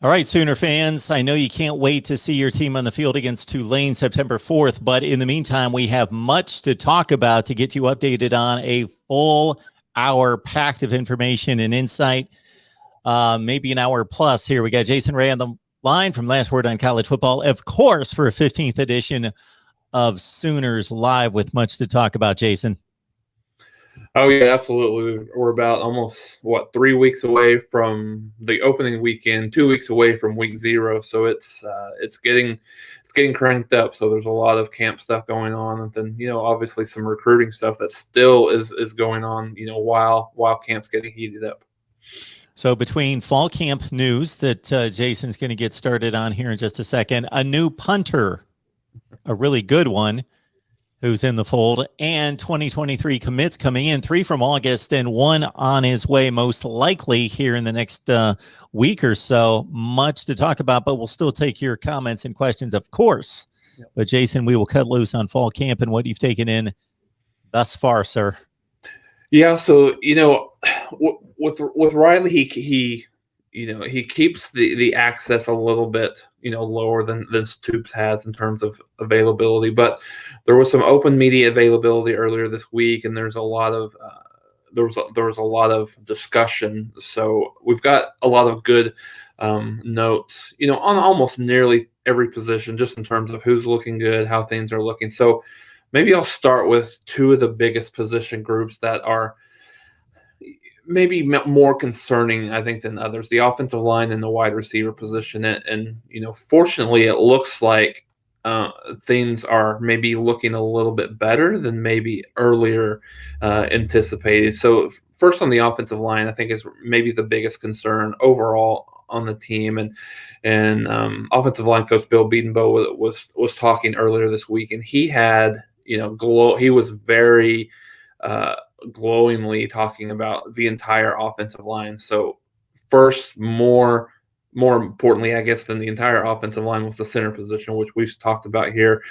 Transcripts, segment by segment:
All right, Sooner fans, I know you can't wait to see your team on the field against Tulane September 4th, but in the meantime, we have much to talk about to get you updated on a full hour packed of information and insight, maybe an hour plus here. We got Jason Ray on the line from Last Word on College Football, of course, for a 15th edition of Sooners Live with much to talk about, Jason. Oh yeah, absolutely. We're about almost 3 weeks away from the opening weekend, 2 weeks away from week 0. So it's getting cranked up. So there's a lot of camp stuff going on, and then obviously some recruiting stuff that still is going on. While camp's getting heated up. So between fall camp news that Jason's going to get started on here in just a second, a new punter, a really good one, who's in the fold, and 2023 commits coming in, 3 from August and 1 on his way, most likely here in the next week or so. Much to talk about, but we'll still take your comments and questions, of course. Yep. But Jason, we will cut loose on fall camp and what you've taken in thus far, sir. Yeah, so with Riley, he keeps the access a little bit lower than Stoops has in terms of availability, but there was some open media availability earlier this week, and there's a lot of there was a lot of discussion. So we've got a lot of good notes, on almost nearly every position, just in terms of who's looking good, how things are looking. So maybe I'll start with 2 of the biggest position groups that are maybe more concerning, I think, than others: the offensive line and the wide receiver position. And fortunately, it looks like things are maybe looking a little bit better than maybe earlier anticipated. So first, on the offensive line, I think is maybe the biggest concern overall on the team. And offensive line coach Bill Bedenbaugh was talking earlier this week, and he had he was very glowingly talking about the entire offensive line. So first, more importantly, I guess, than the entire offensive line was the center position, which we've talked about here,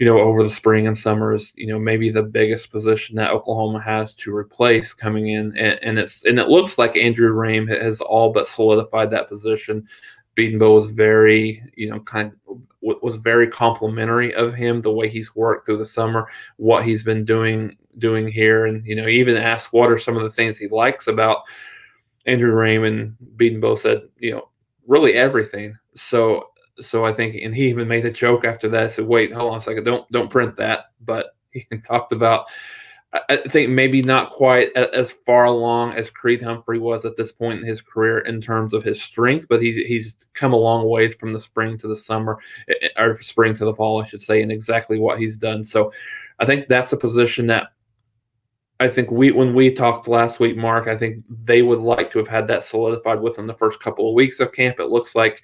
over the spring and summer, is maybe the biggest position that Oklahoma has to replace coming in, and it looks like Andrew Rame has all but solidified that position. Bedenbaugh was very was very complimentary of him, the way he's worked through the summer, what he's been doing here, and even asked what are some of the things he likes about Andrew Rame, and Bedenbaugh said really everything. So I think, and he even made a joke after that. I said, "Wait, hold on a second, don't print that." But he talked about, I think, maybe not quite as far along as Creed Humphrey was at this point in his career in terms of his strength, but he's come a long ways from the spring to the summer, or spring to the fall, I should say, and exactly what he's done. So I think that's a position that I think when we talked last week, Mark, I think they would like to have had that solidified within the first couple of weeks of camp. It looks like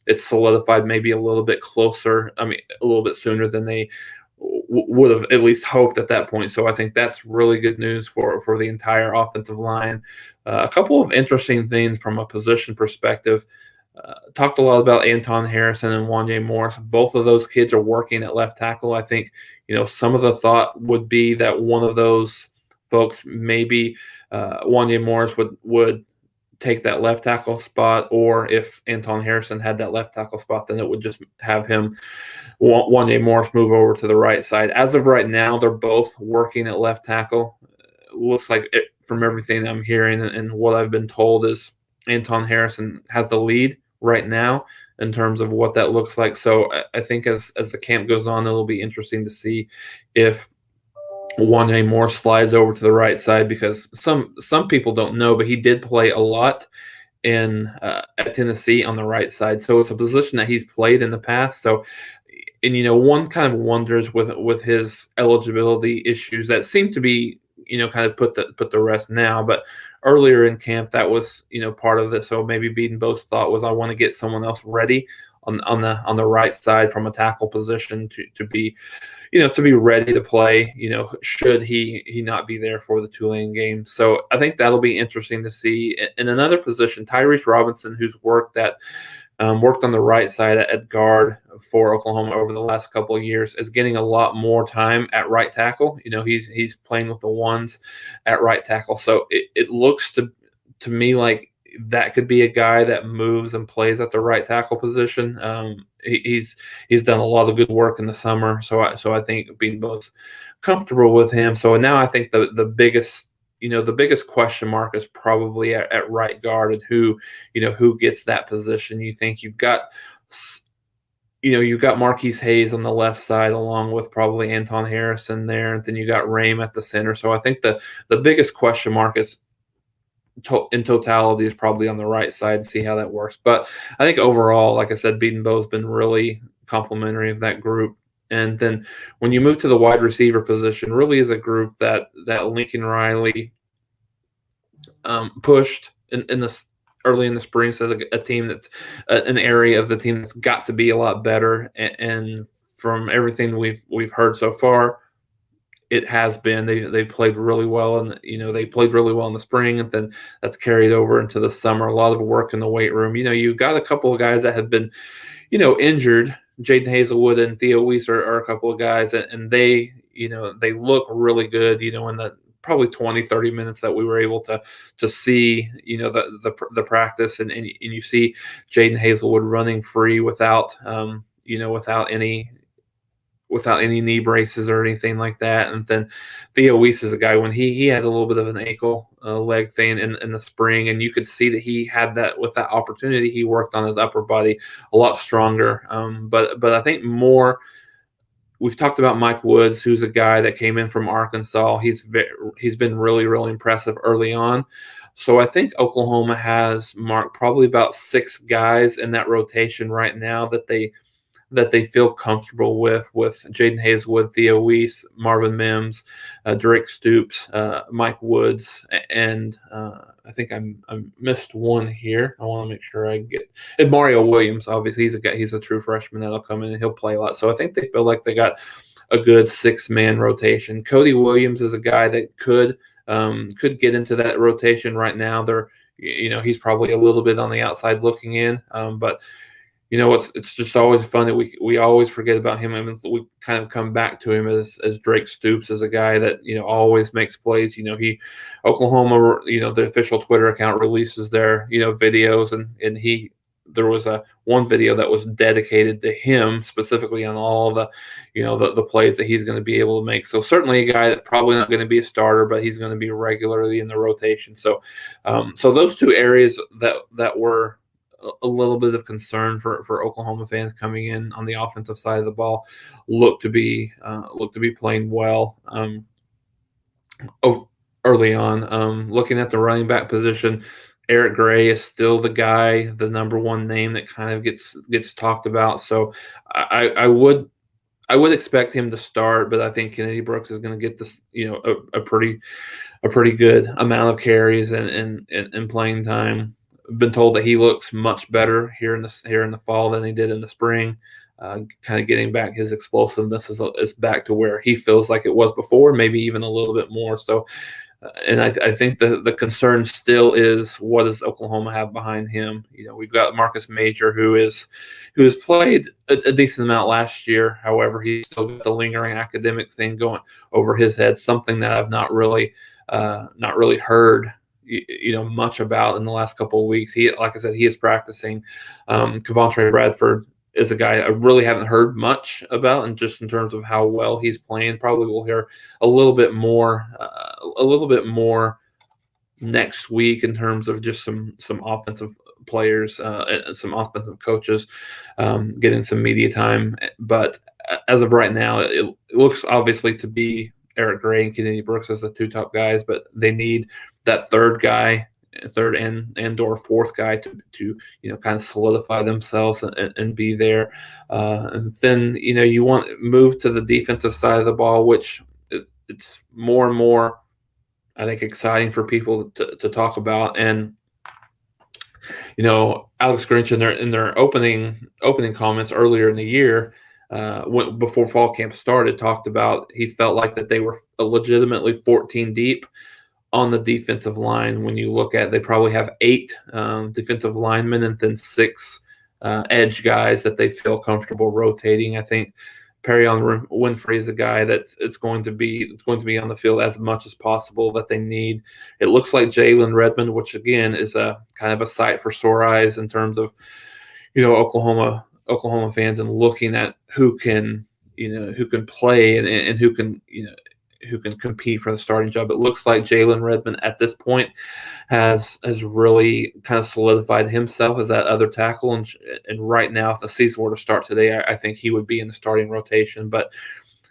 it's solidified maybe a little bit closer. I mean, a little bit sooner than they would have at least hoped at that point. So I think that's really good news for the entire offensive line. A couple of interesting things from a position perspective. Talked a lot about Anton Harrison and Wanye Morris. Both of those kids are working at left tackle. I think some of the thought would be that one of those folks, maybe Wanye Morris, would take that left tackle spot, or if Anton Harrison had that left tackle spot, then it would just have him, Wanye Morris, move over to the right side. As of right now, they're both working at left tackle. It looks like from everything I'm hearing and what I've been told, is Anton Harrison has the lead right now in terms of what that looks like. So I think as the camp goes on, it'll be interesting to see if Wanye Morris slides over to the right side, because some people don't know, but he did play a lot at Tennessee on the right side. So it's a position that he's played in the past. So, and one kind of wonders with his eligibility issues that seem to be kind of put the rest now, but earlier in camp that was part of this. So maybe Bedenbaugh's thought was, I want to get someone else ready on the right side from a tackle position to be to be ready to play, should he not be there for the Tulane game. So I think that'll be interesting to see. In another position, Tyrese Robinson, who's worked on the right side at guard for Oklahoma over the last couple of years, is getting a lot more time at right tackle. He's playing with the ones at right tackle. So it looks to me like that could be a guy that moves and plays at the right tackle position. He's done a lot of good work in the summer, so I think being most comfortable with him. So now I think the biggest question mark is probably at right guard, and who gets that position. You think you've got Marquise Hayes on the left side, along with probably Anton Harrison there, and then you got Rame at the center. So I think the biggest question mark is in totality is probably on the right side, and see how that works. But I think overall, like I said, Beatonbow's been really complimentary of that group. And then when you move to the wide receiver position, really is a group that Lincoln Riley pushed in the early in the spring. So a team that's an area of the team that's got to be a lot better. And from everything we've heard so far, it has been. They played really well, and they played really well in the spring, and then that's carried over into the summer. A lot of work in the weight room. You've got a couple of guys that have been, injured. Jaden Hazelwood and Theo Weiss are a couple of guys, and they look really good. In the probably 20-30 minutes that we were able to see, the practice, and you see Jaden Hazelwood running free without any knee braces or anything like that. And then Theo Weiss is a guy, when he had a little bit of an ankle leg thing in the spring, and you could see that he had that with that opportunity. He worked on his upper body a lot stronger. But I think more, we've talked about Mike Woods, who's a guy that came in from Arkansas. He's been really, really impressive early on. So I think Oklahoma has marked probably about 6 guys in that rotation right now that they feel comfortable with Jaden Hazelwood, Theo Weiss, Marvin Mims, Drake Stoops, Mike Woods, and I think I missed one here. I want to make sure I get and Mario Williams. Obviously, he's a true freshman that'll come in and he'll play a lot. So I think they feel like they got a good 6-man rotation. Cody Williams is a guy that could get into that rotation right now. He's probably a little bit on the outside looking in, but it's just always fun that we always forget about him, and we kind of come back to him as Drake Stoops as a guy that always makes plays. Oklahoma, the official Twitter account releases their videos, and there was one video that was dedicated to him specifically on all the the plays that he's going to be able to make. So certainly a guy that's probably not going to be a starter, but he's going to be regularly in the rotation. So those two areas that were a little bit of concern for Oklahoma fans coming in on the offensive side of the ball look to be playing well early on. Looking at the running back position, Eric Gray is still the guy, the number one name that kind of gets talked about. So I would expect him to start, but I think Kennedy Brooks is going to get this a pretty good amount of carries and playing time. Been told that he looks much better here in the fall than he did in the spring. Kind of getting back his explosiveness is back to where he feels like it was before, maybe even a little bit more. So, and I think the concern still is, what does Oklahoma have behind him? We've got Marcus Major, who has played a decent amount last year. However, he's still got the lingering academic thing going over his head, something that I've not really heard much about in the last couple of weeks. Like I said, he is practicing. Kevontre Bradford is a guy I really haven't heard much about, and just in terms of how well he's playing, probably we'll hear a little bit more next week in terms of just some offensive players and some offensive coaches getting some media time. But as of right now, it looks obviously to be Eric Gray and Kennedy Brooks as the 2 top guys, but they need that third and/or fourth guy to kind of solidify themselves and be there. And then you want to move to the defensive side of the ball, which it's more and more, I think, exciting for people to talk about. And Alex Grinch in their opening comments earlier in the year, before fall camp started, talked about he felt like that they were legitimately 14 deep on the defensive line. When you look at, they probably have 8 defensive linemen and then 6 edge guys that they feel comfortable rotating. I think Perrion Winfrey is a guy that's it's going to be on the field as much as possible that they need. It looks like Jalen Redmond, which again is a kind of a sight for sore eyes in terms of Oklahoma fans and looking at who can play and who can compete for the starting job. It looks like Jalen Redmond at this point has really kind of solidified himself as that other tackle. And right now, if the season were to start today, I think he would be in the starting rotation. But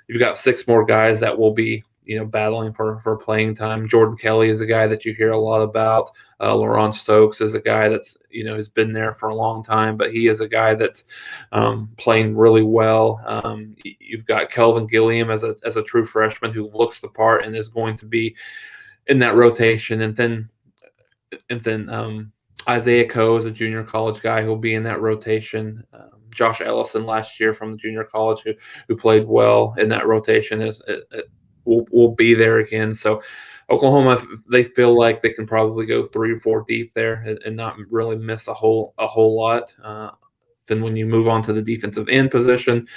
you've got 6 more guys that will be battling for playing time. Jordan Kelly is a guy that you hear a lot about. Laron Stokes is a guy that's has been there for a long time, but he is a guy that's playing really well. You've got Kelvin Gilliam as a true freshman who looks the part and is going to be in that rotation, and then Isaiah Coe is a junior college guy who'll be in that rotation. Josh Ellison last year from the junior college who played well in that rotation will be there again. So Oklahoma, they feel like they can probably go 3 or 4 deep there and not really miss a whole lot. Then when you move on to the defensive end position,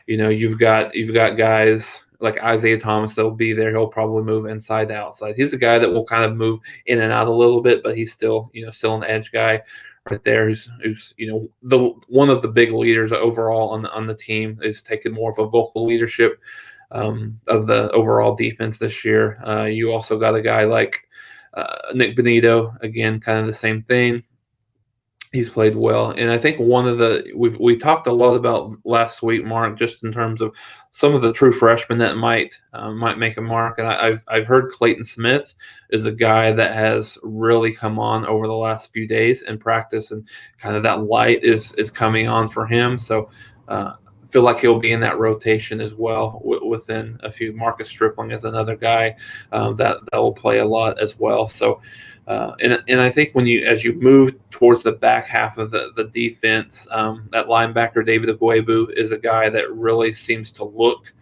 you've got guys like Isaiah Thomas that will be there. He'll probably move inside to outside. He's a guy that will kind of move in and out a little bit, but he's still an edge guy right there. Who's the one of the big leaders overall on the team, is taking more of a vocal leadership of the overall defense this year. You also got a guy like Nick Benito, again, kind of the same thing. He's played well, and I think one of the we talked a lot about last week, Mark, just in terms of some of the true freshmen that might make a mark. And I've heard Clayton Smith is a guy that has really come on over the last few days in practice, and kind of that light is coming on for him. So I feel like he'll be in that rotation as well within a few. Marcus Stripling is another guy that will play a lot as well. So. And I think as you move towards the back half of the defense, that linebacker David Agwebu is a guy that really seems to look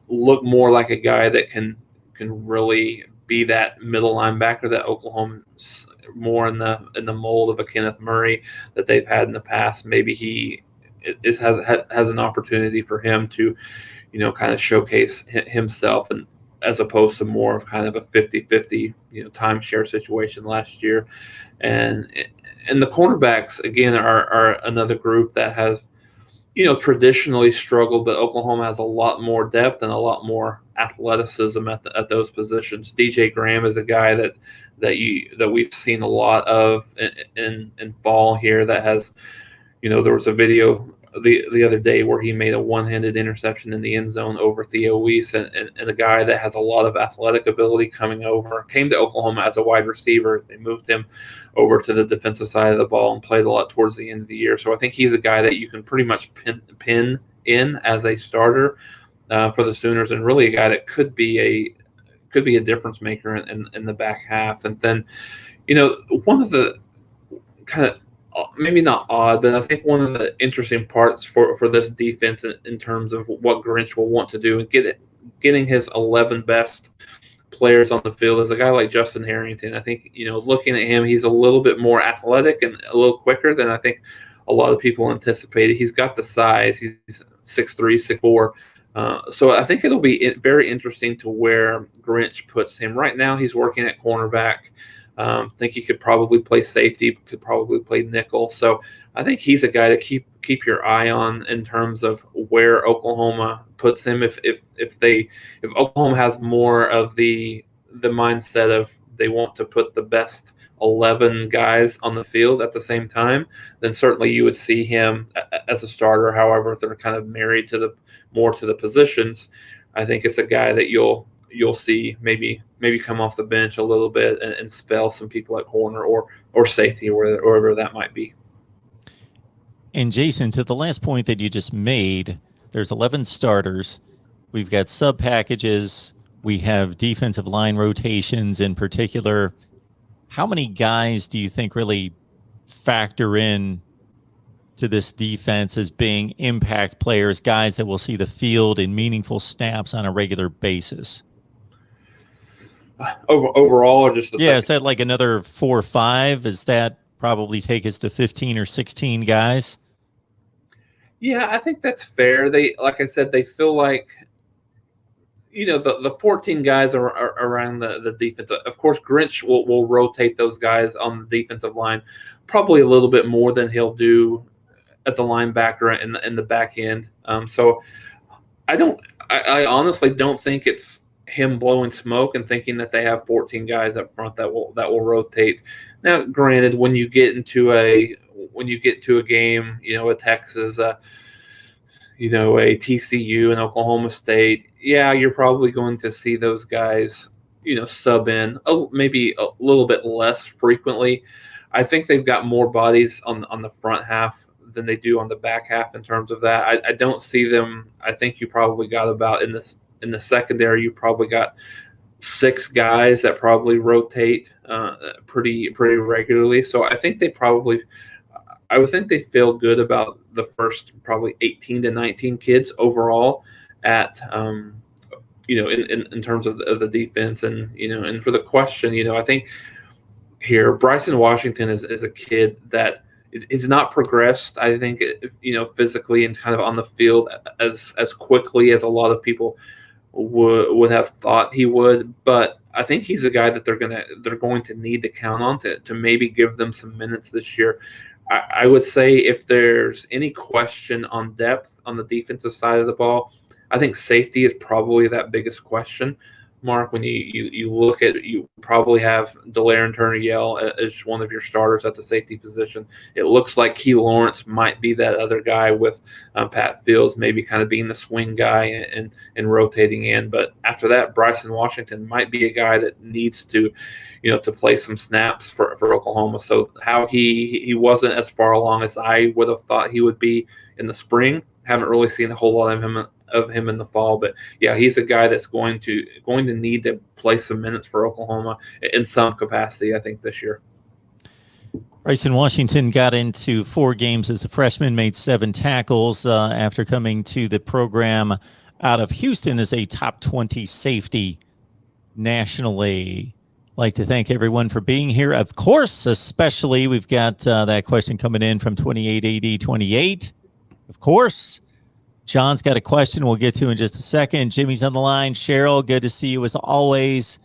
more like a guy that can really be that middle linebacker that Oklahoma more in the mold of a Kenneth Murray that they've had in the past. Maybe he has an opportunity for him to kind of showcase himself, and as opposed to more of kind of a 50-50, timeshare situation last year. And the cornerbacks, again, are another group that has, traditionally struggled, but Oklahoma has a lot more depth and a lot more athleticism at those positions. DJ Graham is a guy that we've seen a lot of in fall here that has, there was a video the other day where he made a one-handed interception in the end zone over Theo Weiss, and a guy that has a lot of athletic ability coming over. Came to Oklahoma as a wide receiver. They moved him over to the defensive side of the ball and played a lot towards the end of the year. So I think he's a guy that you can pretty much pin in as a starter for the Sooners, and really a guy that could be a difference maker in the back half. And then, one of the kind of maybe not odd, but I think one of the interesting parts for this defense in terms of what Grinch will want to do and getting his 11 best players on the field is a guy like Justin Harrington. I think, looking at him, he's a little bit more athletic and a little quicker than I think a lot of people anticipated. He's got the size. He's 6'3", 6'4". So I think it'll be very interesting to where Grinch puts him. Right now he's working at cornerback. I think he could probably play safety, could probably play nickel. So I think he's a guy to keep your eye on in terms of where Oklahoma puts him. If Oklahoma has more of the mindset of they want to put the best 11 guys on the field at the same time, then certainly you would see him as a starter. However, if they're kind of married to the positions, I think it's a guy that you'll see maybe come off the bench a little bit and spell some people at corner or safety or wherever that might be. And Jason, to the last point that you just made, there's 11 starters. We've got sub packages. We have defensive line rotations in particular. How many guys do you think really factor in to this defense as being impact players, guys that will see the field in meaningful snaps on a regular basis? Overall, or just is that like another 4 or 5? Is that probably take us to 15 or 16 guys? Yeah, I think that's fair. They, like I said, they feel like, the 14 guys are around the defense. Of course, Grinch will rotate those guys on the defensive line probably a little bit more than he'll do at the linebacker and in the back end. So I don't. I honestly don't think it's him blowing smoke and thinking that they have 14 guys up front that will rotate. Now, granted, when you get into a game, a Texas, a TCU and Oklahoma State, yeah, you're probably going to see those guys, sub in maybe a little bit less frequently. I think they've got more bodies on the front half than they do on the back half in terms of that. I don't see them. I think you probably got about in the secondary. You probably got 6 guys that probably rotate pretty regularly. So I think I would think they feel good about the first probably 18 to 19 kids overall at in terms of the defense and for the question, I think here Bryson Washington is a kid that is not progressed. I think physically and kind of on the field as quickly as a lot of people would have thought he would, but I think he's a guy that they're going to need to count on to maybe give them some minutes this year. I would say if there's any question on depth on the defensive side of the ball, I think safety is probably that biggest question mark. When you look at, you probably have Delaire Turner-Yell as one of your starters at the safety position. It looks like Key Lawrence might be that other guy with Pat Fields maybe kind of being the swing guy and rotating in. But after that, Bryson Washington might be a guy that needs to play some snaps for Oklahoma. So how he wasn't as far along as I would have thought he would be in the spring. Haven't really seen a whole lot of him in the fall, but yeah, he's a guy that's going to need to play some minutes for Oklahoma in some capacity, I think, this year. Bryson Washington got into 4 games as a freshman, made 7 tackles after coming to the program out of Houston as a top 20 safety nationally. Like to thank everyone for being here. Of course, especially we've got that question coming in from 28AD28. Of course, John's got a question we'll get to in just a second. Jimmy's on the line. Cheryl, good to see you as always.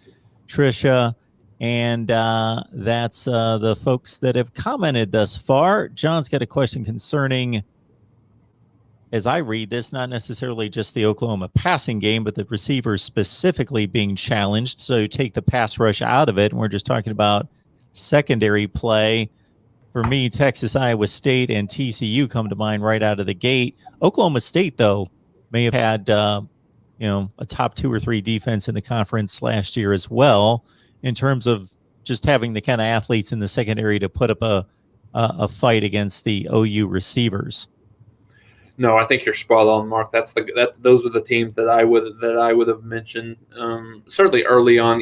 Trisha, and that's the folks that have commented thus far. John's got a question concerning, as I read this, not necessarily just the Oklahoma passing game, but the receivers specifically being challenged. So take the pass rush out of it, and we're just talking about secondary play. For me, Texas, Iowa State, and TCU come to mind right out of the gate. Oklahoma State, though, may have had a top 2 or 3 defense in the conference last year as well, in terms of just having the kind of athletes in the secondary to put up a fight against the OU receivers. No, I think you're spot on, Mark. Those are the teams that I would have mentioned certainly early on.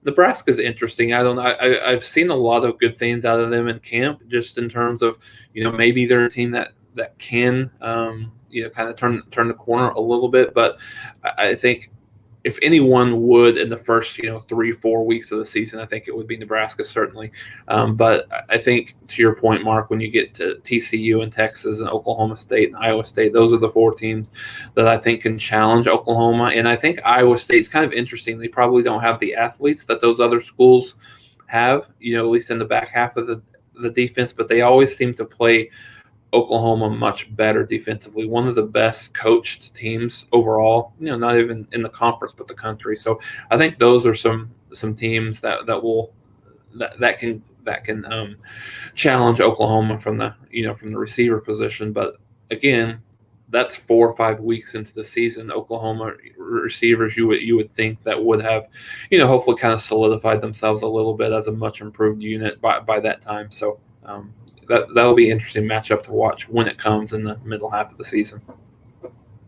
Nebraska's interesting. I don't know. I've seen a lot of good things out of them in camp, just in terms of maybe they're a team that can kind of turn the corner a little bit. But I think if anyone would in the first 3-4 weeks of the season, I think it would be Nebraska, certainly. But I think, to your point, Mark, when you get to TCU and Texas and Oklahoma State and Iowa State, those are the 4 teams that I think can challenge Oklahoma. And I think Iowa State's kind of interesting. They probably don't have the athletes that those other schools have, at least in the back half of the defense, but they always seem to play Oklahoma much better defensively. One of the best coached teams overall, not even in the conference but the country. So I think those are some teams that can challenge Oklahoma from the receiver position. But again, that's 4 or 5 weeks into the season. Oklahoma receivers, you would think that would have hopefully kind of solidified themselves a little bit as a much improved unit by that time. So that'll be an interesting matchup to watch when it comes in the middle half of the season.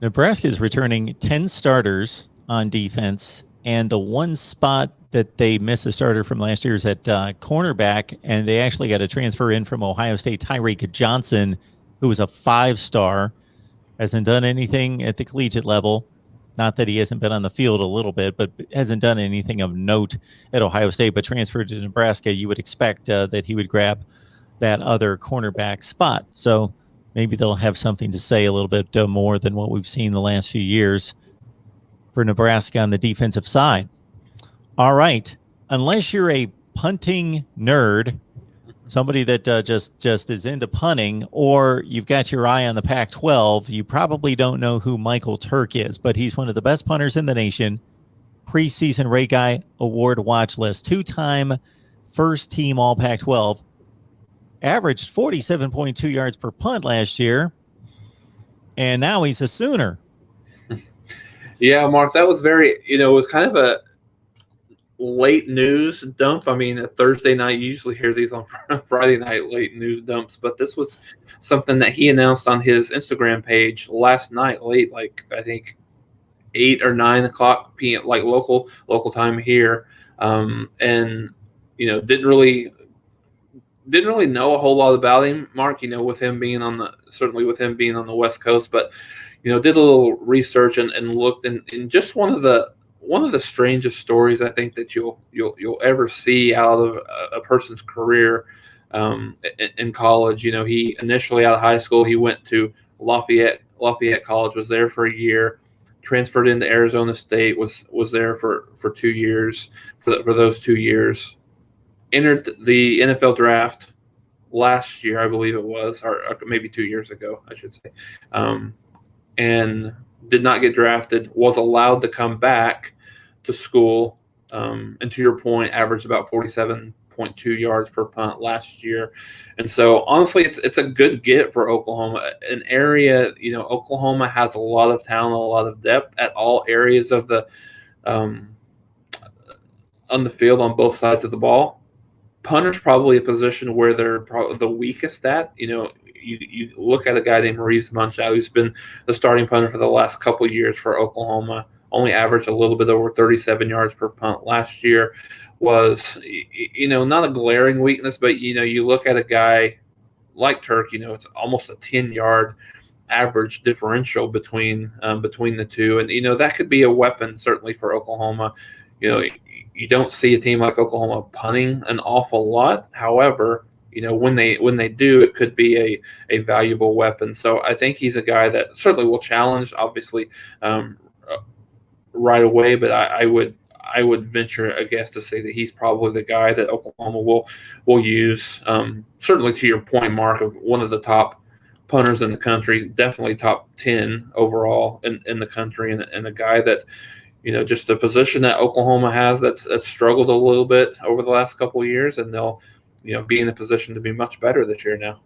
Nebraska is returning 10 starters on defense, and the one spot that they missed a starter from last year is at cornerback, and they actually got a transfer in from Ohio State, Tyreek Johnson, who was a 5-star, hasn't done anything at the collegiate level. Not that he hasn't been on the field a little bit, but hasn't done anything of note at Ohio State, but transferred to Nebraska. You would expect that he would grab that other cornerback spot. So maybe they'll have something to say a little bit more than what we've seen the last few years for Nebraska on the defensive side. All right. Unless you're a punting nerd, somebody that just is into punting, or you've got your eye on the Pac-12, you probably don't know who Michael Turk is, but he's one of the best punters in the nation. Preseason Ray Guy Award watch list, two-time first team All Pac-12, averaged 47.2 yards per punt last year, and now he's a Sooner. Yeah, Mark, that was very, it was kind of a late news dump. I mean, a Thursday night, you usually hear these on Friday night late news dumps, but this was something that he announced on his Instagram page last night, late, like I think 8 or 9 o'clock p.m., like local time here, and didn't really know a whole lot about him, Mark. With him being on the West Coast, but did a little research and looked in just one of the strangest stories I think that you'll ever see out of a person's career in college. He initially out of high school, he went to Lafayette College, was there for a year, transferred into Arizona State, was there for 2 years, for those 2 years, entered the NFL draft last year, I believe it was, or maybe 2 years ago, I should say, and did not get drafted, was allowed to come back to school, and to your point, averaged about 47.2 yards per punt last year. And so honestly, it's a good get for Oklahoma, an area, Oklahoma has a lot of talent, a lot of depth at all areas of the on the field on both sides of the ball. Punter's probably a position where they're probably the weakest at. You look at a guy named Maurice Munchau, who's been the starting punter for the last couple of years for Oklahoma, only averaged a little bit over 37 yards per punt last year. Was, not a glaring weakness, but, you look at a guy like Turk, it's almost a 10-yard average differential between the two. And, that could be a weapon certainly for Oklahoma. You don't see a team like Oklahoma punting an awful lot. However, when they do, it could be a valuable weapon. So I think he's a guy that certainly will challenge, obviously, right away. But I would venture a guess to say that he's probably the guy that Oklahoma will use. Certainly, to your point, Mark, of one of the top punters in the country, definitely top 10 overall in the country, and a guy that, just a position that Oklahoma has that's struggled a little bit over the last couple of years, and they'll be in a position to be much better this year now.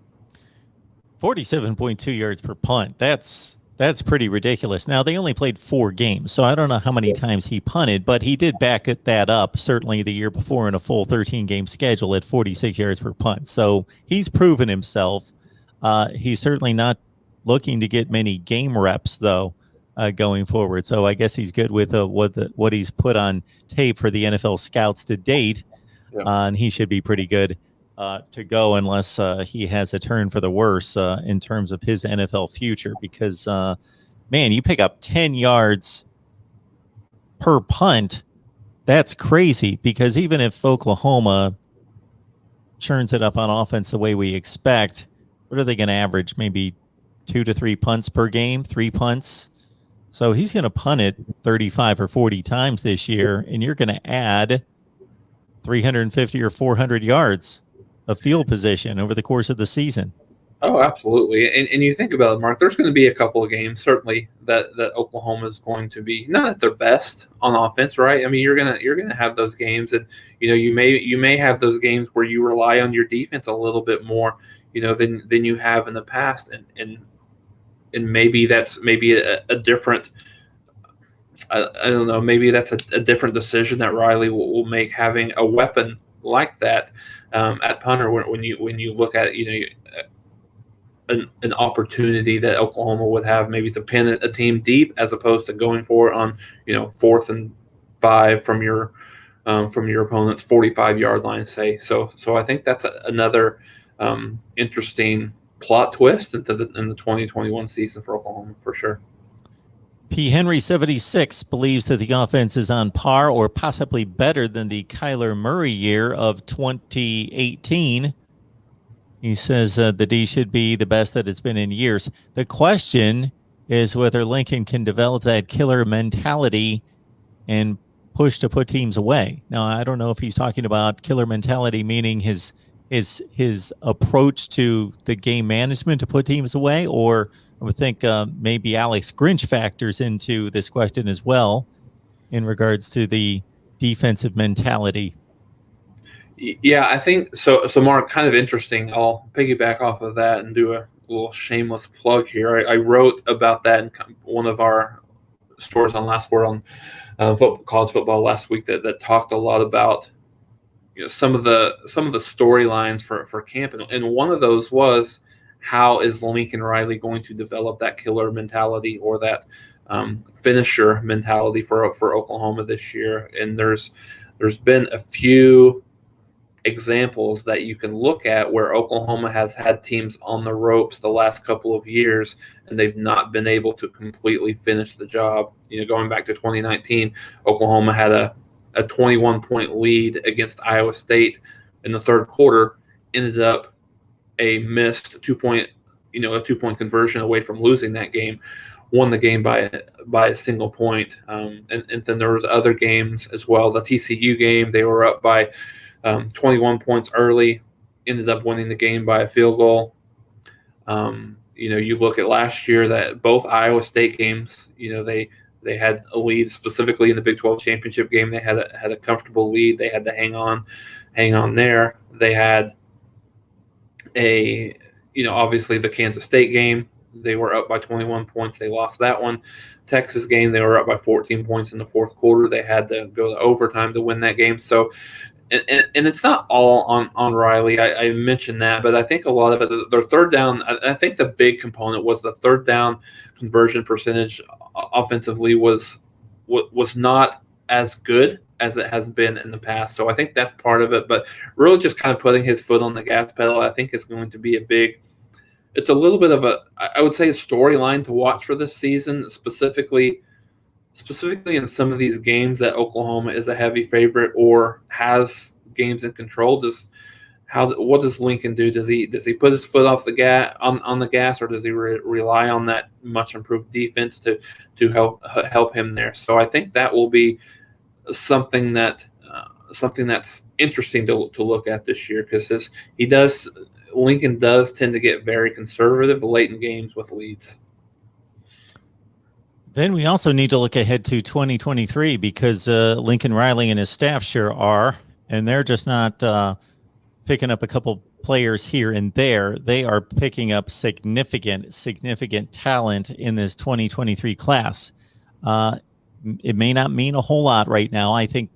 47.2 yards per punt. That's pretty ridiculous. Now, they only played 4 games, so I don't know how many times he punted, but he did back that up certainly the year before in a full 13-game schedule at 46 yards per punt. So he's proven himself. He's certainly not looking to get many game reps, though, going forward. So I guess he's good with what he's put on tape for the NFL scouts to date. Yeah. And he should be pretty good to go unless he has a turn for the worse in terms of his NFL future. Because, man, you pick up 10 yards per punt, that's crazy. Because even if Oklahoma churns it up on offense the way we expect, what are they going to average? Maybe 2 to 3 punts per game, 3 punts. So he's going to punt it 35 or 40 times this year, and you're going to add 350 or 400 yards of field position over the course of the season. Oh, absolutely. And you think about it, Mark, there's going to be a couple of games, certainly, that Oklahoma is going to be not at their best on offense, right? I mean, you're gonna have those games, and you may have those games where you rely on your defense a little bit more, than you have in the past, and maybe that's a different. I don't know. Maybe that's a different decision that Riley will make, having a weapon like that at punter. When you look at an opportunity that Oklahoma would have, maybe to pin a team deep as opposed to going for it on 4th and 5 from your opponent's 45-yard line, say. So I think that's another interesting plot twist in the 2021 season for Oklahoma for sure. P. Henry 76 believes that the offense is on par or possibly better than the Kyler Murray year of 2018. He says the D should be the best that it's been in years. The question is whether Lincoln can develop that killer mentality and push to put teams away. Now, I don't know if he's talking about killer mentality, meaning his approach to the game management to put teams away, or I would think maybe Alex Grinch factors into this question as well in regards to the defensive mentality. Yeah, I think so. So, Mark, kind of interesting. I'll piggyback off of that and do a little shameless plug here. I wrote about that in one of our stories on Last Word on college football last week that talked a lot about some of the storylines for camp, and one of those was, how is Lincoln Riley going to develop that killer mentality or that finisher mentality for Oklahoma this year? And there's been a few examples that you can look at where Oklahoma has had teams on the ropes the last couple of years and they've not been able to completely finish the job. Going back to 2019, Oklahoma had a 21-point lead against Iowa State in the third quarter, ended up a missed 2-point, a 2-point conversion away from losing that game, won the game by a single point. And then there was other games as well. The TCU game, they were up by 21 points early, ended up winning the game by a field goal. You look at last year, that both Iowa State games, they had a lead, specifically in the Big 12 championship game. They had a comfortable lead. They had to hang on there. They had obviously the Kansas State game, they were up by 21 points. They lost that one. Texas game, they were up by 14 points in the fourth quarter. They had to go to overtime to win that game. So, and it's not all on Riley. I mentioned that, but I think a lot of it, their third down, I think the big component was the third down conversion percentage offensively was not as good as it has been in the past. So I think that's part of it, but really just kind of putting his foot on the gas pedal, I think, is going to be it's a little bit of I would say, a storyline to watch for this season, specifically in some of these games that Oklahoma is a heavy favorite or has games in control. What does Lincoln do? Does he put his foot off the gas on the gas, or does he rely on that much improved defense to help him there? So I think that will be something that's interesting to look at this year, because Lincoln does tend to get very conservative late in games with leads. Then we also need to look ahead to 2023, because Lincoln Riley and his staff sure are, and they're just not picking up a couple players here and there. They are picking up significant talent in this 2023 class. It may not mean a whole lot right now. I think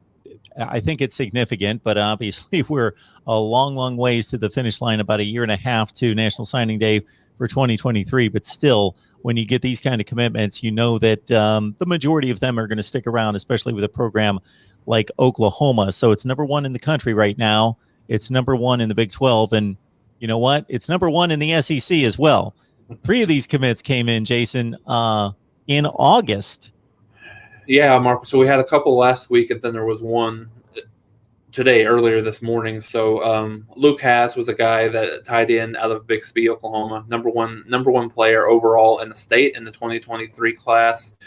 it's significant, but obviously we're a long ways to the finish line, about a year and a half to National Signing Day for 2023. But still, when you get these kind of commitments, you know that the majority of them are going to stick around, especially with a program like Oklahoma. So it's number one in the country right now. It's number one in the Big 12. And you know what? It's number one in the SEC as well. 3 of these commits came in, Jason, in August. Yeah, Mark. So we had a couple last week, and then there was one today, earlier this morning. So Luke Haas was a guy that tied in out of Bixby, Oklahoma, number one player overall in the state in the 2023 class.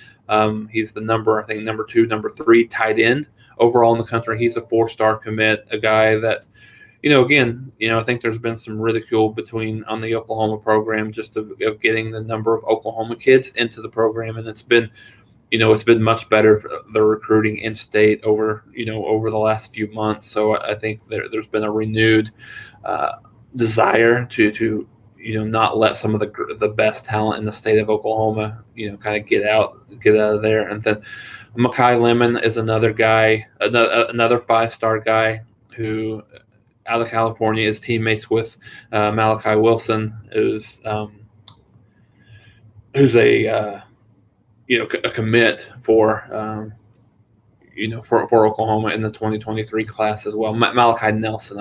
He's the number 2, number 3 tight end overall in the country. He's a 4-star commit, a guy that, I think there's been some ridicule on the Oklahoma program just of getting the number of Oklahoma kids into the program, and it's been much better for the recruiting in state over the last few months. So I think there's been a renewed desire to not let some of the best talent in the state of Oklahoma, kind of get out of there. And then Makai Lemon is another guy, another 5-star guy who, out of California, is teammates with Malachi Wilson, who's a commit for Oklahoma in the 2023 class as well. Malachi Nelson,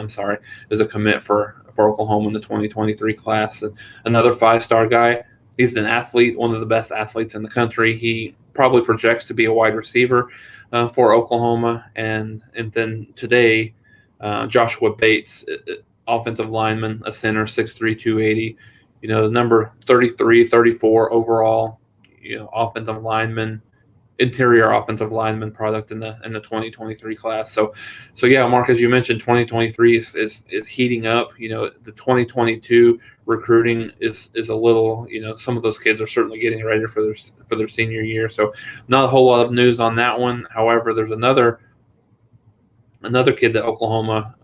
is a commit for Oklahoma in the 2023 class. And another 5-star guy. He's an athlete, one of the best athletes in the country. He probably projects to be a wide receiver for Oklahoma. And then today, Joshua Bates, offensive lineman, a center, 6'3", 280. The number 33, 34 overall, offensive lineman, interior offensive lineman product in the 2023 class. So yeah, Mark, as you mentioned, 2023 is heating up. The 2022 recruiting is a little, some of those kids are certainly getting ready for their senior year. So not a whole lot of news on that one. However, there's another kid that Oklahoma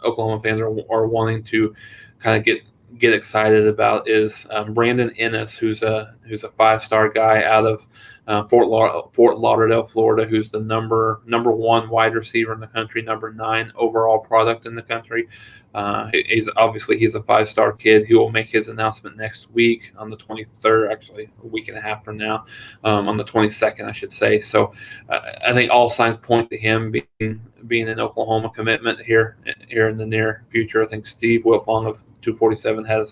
fans are wanting to kind of get excited about is Brandon Ennis, who's a 5-star guy out of Fort Lauderdale, Florida, who's the number one wide receiver in the country, number 9 overall product in the country. He's a 5-star kid. He will make his announcement next week on the 23rd, actually a week and a half from now, on the 22nd, I should say. So I think all signs point to him being an Oklahoma commitment here in the near future. I think Steve Wilfong of 247 has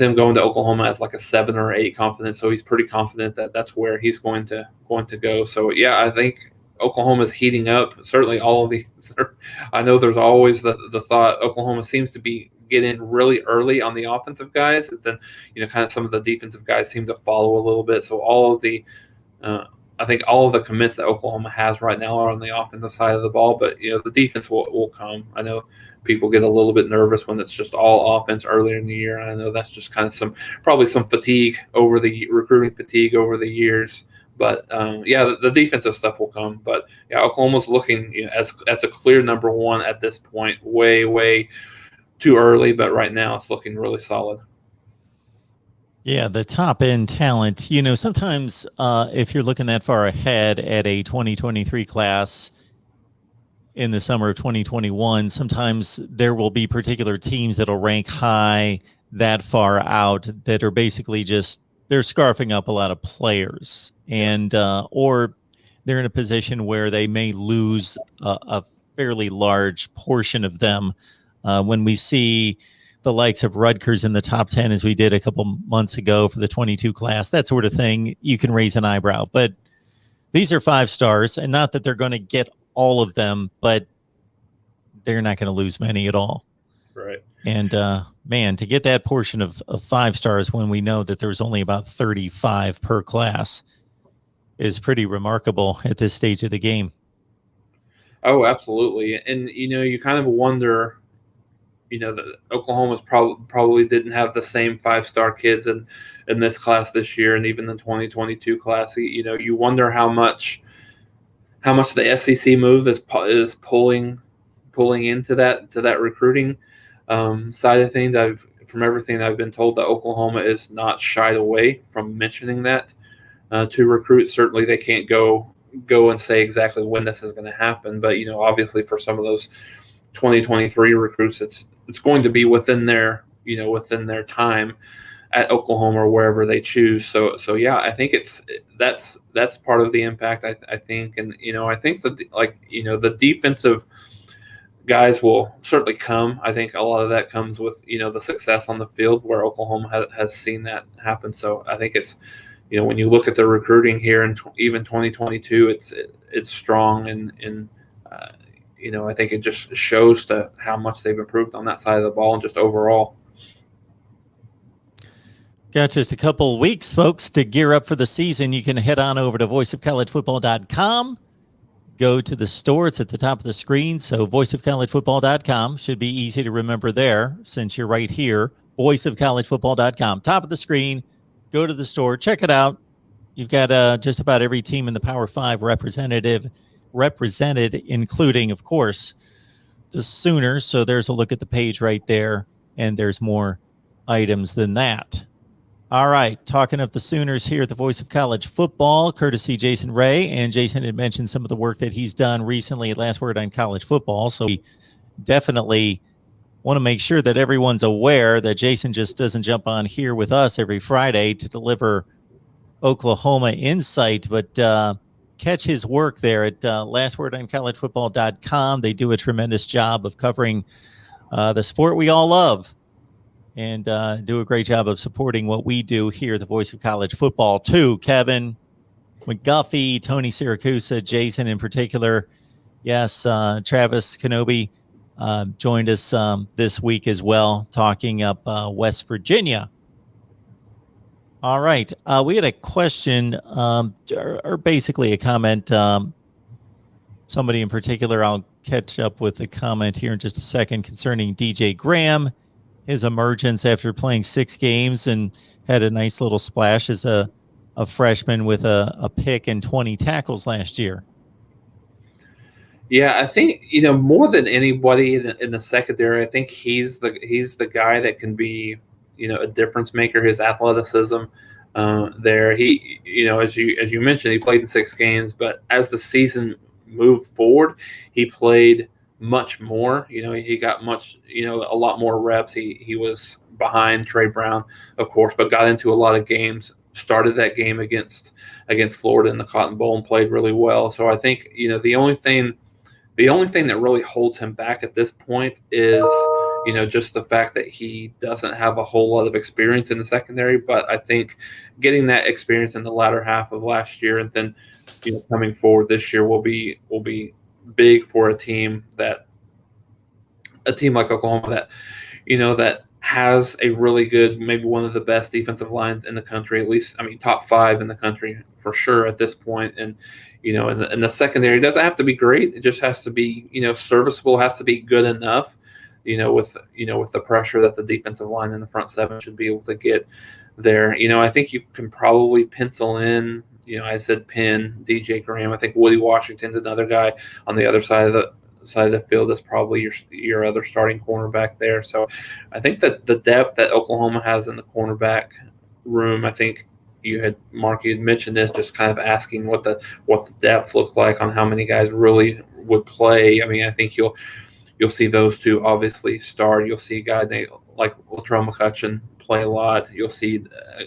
him going to Oklahoma as like a 7 or 8 confident. So he's pretty confident that that's where he's going to go. So yeah, I think Oklahoma's heating up. Certainly all of these. I know there's always the thought Oklahoma seems to be getting really early on the offensive guys, and then kind of some of the defensive guys seem to follow a little bit. So I think all of the commits that Oklahoma has right now are on the offensive side of the ball, but the defense will come. I know people get a little bit nervous when it's just all offense earlier in the year, and I know that's just kind of probably some fatigue over the recruiting fatigue over the years. But yeah, the defensive stuff will come. But yeah, Oklahoma's looking as a clear number 1 at this point. Way too early, but right now it's looking really solid. Yeah, the top end talent. Sometimes if you're looking that far ahead at a 2023 class in the summer of 2021, sometimes there will be particular teams that'll rank high that far out that are basically just they're scarfing up a lot of players, and or they're in a position where they may lose a fairly large portion of them. When we see the likes of Rutgers in the top 10, as we did a couple months ago for the 22 class, that sort of thing, you can raise an eyebrow. But these are 5 stars, and not that they're going to get all of them, but they're not going to lose many at all. Right. And man, to get that portion of 5 stars when we know that there's only about 35 per class is pretty remarkable at this stage of the game. Oh, absolutely. And, you kind of wonder, that Oklahoma's probably didn't have the same 5-star kids in this class this year, and even the 2022 class. You wonder how much the SEC move is pulling into that recruiting side of things. From everything I've been told, that Oklahoma is not shied away from mentioning that to recruits. Certainly, they can't go and say exactly when this is going to happen, but obviously for some of those 2023 recruits, it's going to be within their time at Oklahoma or wherever they choose. So yeah, I think that's part of the impact. I think, and I think that the defensive guys will certainly come. I think a lot of that comes with the success on the field where Oklahoma has seen that happen. So I think it's when you look at the recruiting here in even 2022, it's strong, and I think it just shows to how much they've improved on that side of the ball and just overall. Got just a couple weeks, folks, to gear up for the season. You can head on over to voiceofcollegefootball.com. Go to the store. It's at the top of the screen. So voiceofcollegefootball.com should be easy to remember there since you're right here. Voiceofcollegefootball.com. Top of the screen. Go to the store. Check it out. You've got just about every team in the Power 5 represented, including, of course, the Sooners. So there's a look at the page right there, and there's more items than that. All right, talking of the Sooners here at the Voice of College Football, courtesy Jason Ray, and Jason had mentioned some of the work that he's done recently at Last Word on College Football, so we definitely want to make sure that everyone's aware that Jason just doesn't jump on here with us every Friday to deliver Oklahoma insight, but catch his work there at lastwordoncollegefootball.com. They do a tremendous job of covering the sport we all love, and do a great job of supporting what we do here at the Voice of College Football, too. Kevin McGuffey, Tony Siracusa, Jason in particular. Yes, Travis Kenobi. joined us this week as well, talking up West Virginia. All right. We had a question, or basically a comment. Somebody in particular, I'll catch up with the comment here in just a second, concerning DJ Graham, his emergence after playing 6 games and had a nice little splash as a freshman with a pick and 20 tackles last year. Yeah, I think more than anybody in the secondary, I think he's the guy that can be a difference maker. His athleticism there, he as you mentioned, he played in 6 games, but as the season moved forward, he played much more. He got a lot more reps. He was behind Trey Brown, of course, but got into a lot of games. Started that game against Florida in the Cotton Bowl and played really well. So I think the only thing that really holds him back at this point is, just the fact that he doesn't have a whole lot of experience in the secondary. But I think getting that experience in the latter half of last year and then, coming forward this year will be big for a team like Oklahoma that has a really good, maybe one of the best defensive lines in the country, at least, top 5 in the country for sure at this point. And, in the secondary, it doesn't have to be great. It just has to be, serviceable, has to be good enough, with the pressure that the defensive line in the front 7 should be able to get there. I think you can probably pencil in, I said pin DJ Graham. I think Woody Washington's another guy on the other side of the field is probably your other starting cornerback there. So I think that the depth that Oklahoma has in the cornerback room, I think Mark, you had mentioned this, just kind of asking what the depth looked like on how many guys really would play. I think you'll see those two obviously start. You'll see a guy like Latrell McCutcheon play a lot. You'll see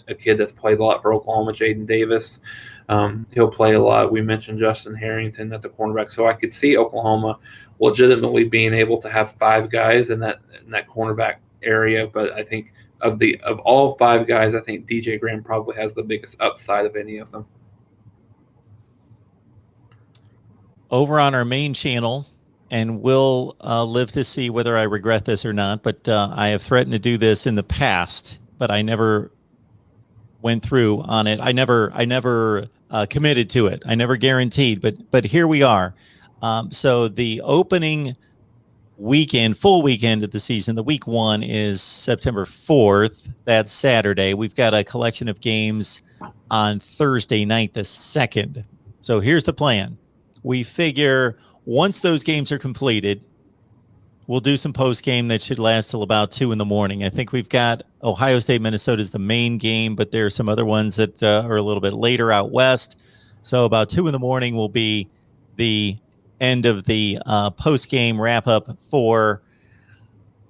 a kid that's played a lot for Oklahoma, Jaden Davis. He'll play a lot. We mentioned Justin Harrington at the cornerback. So I could see Oklahoma legitimately being able to have 5 guys in that cornerback area. But I think of all 5 guys, I think DJ Graham probably has the biggest upside of any of them. Over on our main channel, and we'll live to see whether I regret this or not, but I have threatened to do this in the past, but I never went through on it. I never committed to it. I never guaranteed, but here we are. So the opening weekend, full weekend of the season, the week 1 is September 4th. That's Saturday. We've got a collection of games on Thursday night, the 2nd. So here's the plan. We figure once those games are completed, we'll do some post game that should last till about 2 a.m. I think we've got Ohio State, Minnesota is the main game, but there are some other ones that are a little bit later out west. So about 2 a.m. will be the end of the post game wrap up for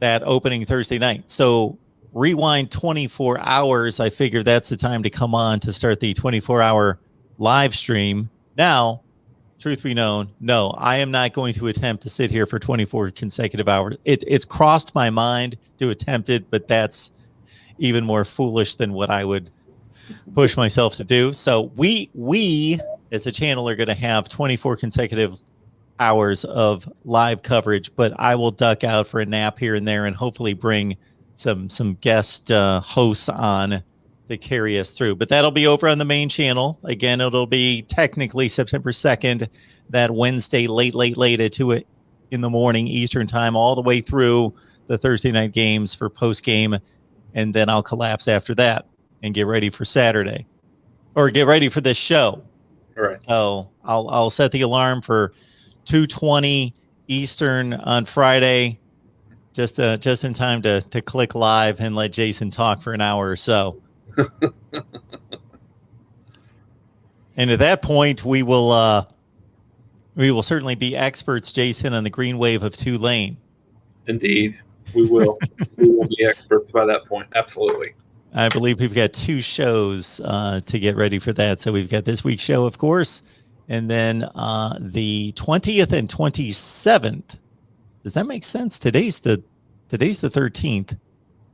that opening Thursday night. So rewind 24 hours. I figure that's the time to come on to start the 24-hour live stream. Now, truth be known, no, I am not going to attempt to sit here for 24 consecutive hours. It's crossed my mind to attempt it, but that's even more foolish than what I would push myself to do. So we as a channel are going to have 24 consecutive hours of live coverage, but I will duck out for a nap here and there and hopefully bring some guest hosts on to carry us through. But that'll be over on the main channel. Again, it'll be technically September 2nd, that Wednesday, late at 2 in the morning Eastern time, all the way through the Thursday night games for post game. And then I'll collapse after that and get ready for Saturday, or get ready for this show. All right. So I'll set the alarm for 2:20 Eastern on Friday, just in time to click live and let Jason talk for an hour or so. And at that point, we will certainly be experts, Jason, on the green wave of Tulane. Indeed, we will. We will be experts by that point. Absolutely. I believe we've got 2 shows to get ready for that. So we've got this week's show, of course, and then the 20th and 27th. Does that make sense? Today's the 13th.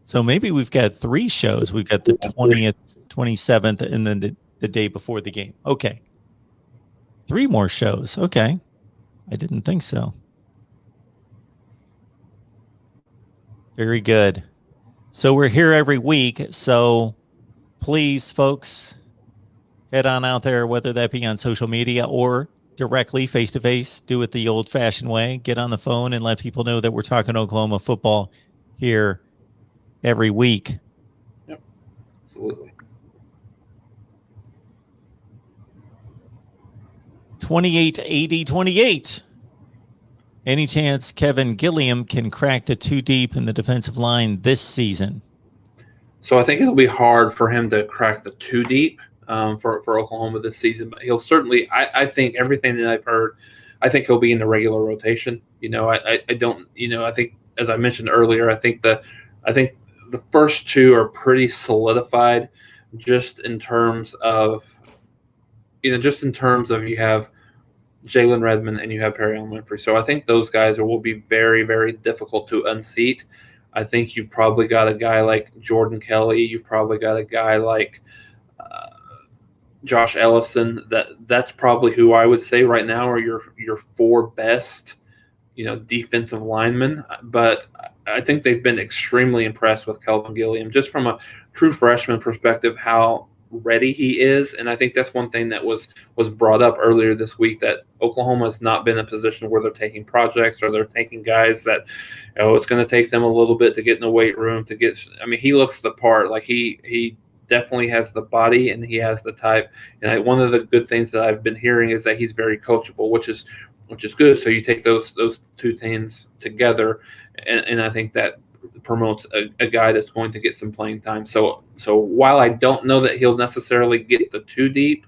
So maybe we've got 3 shows. We've got the 20th, 27th, and then the day before the game. Okay. 3 more shows. Okay. I didn't think so. Very good. So we're here every week. So please, folks, head on out there, whether that be on social media or directly face-to-face. Do it the old-fashioned way. Get on the phone and let people know that we're talking Oklahoma football here every week. Yep, absolutely. 28-80-28. Any chance Kevin Gilliam can crack the two deep in the defensive line this season? So I think it'll be hard for him to crack the two deep for Oklahoma this season. But he'll certainly, I think everything that I've heard, I think he'll be in the regular rotation. I don't, I think, as I mentioned earlier, I think the first two are pretty solidified just in terms of you have Jalen Redmond and you have Perry Winfrey. So I think those guys will be very, very difficult to unseat. I think you've probably got a guy like Jordan Kelly. You've probably got a guy like Josh Ellison. That's probably who I would say right now are your four best, defensive linemen. But I think they've been extremely impressed with Kelvin Gilliam, just from a true freshman perspective, how ready he is. And I think that's one thing that was brought up earlier this week, that Oklahoma has not been in a position where they're taking projects or they're taking guys that it's going to take them a little bit to get in the weight room to get. I mean, he looks the part. Like he definitely has the body and he has the type. And one of the good things that I've been hearing is that he's very coachable, which is good. So you take those two things together, and I think that promotes a guy that's going to get some playing time. So while I don't know that he'll necessarily get the two deep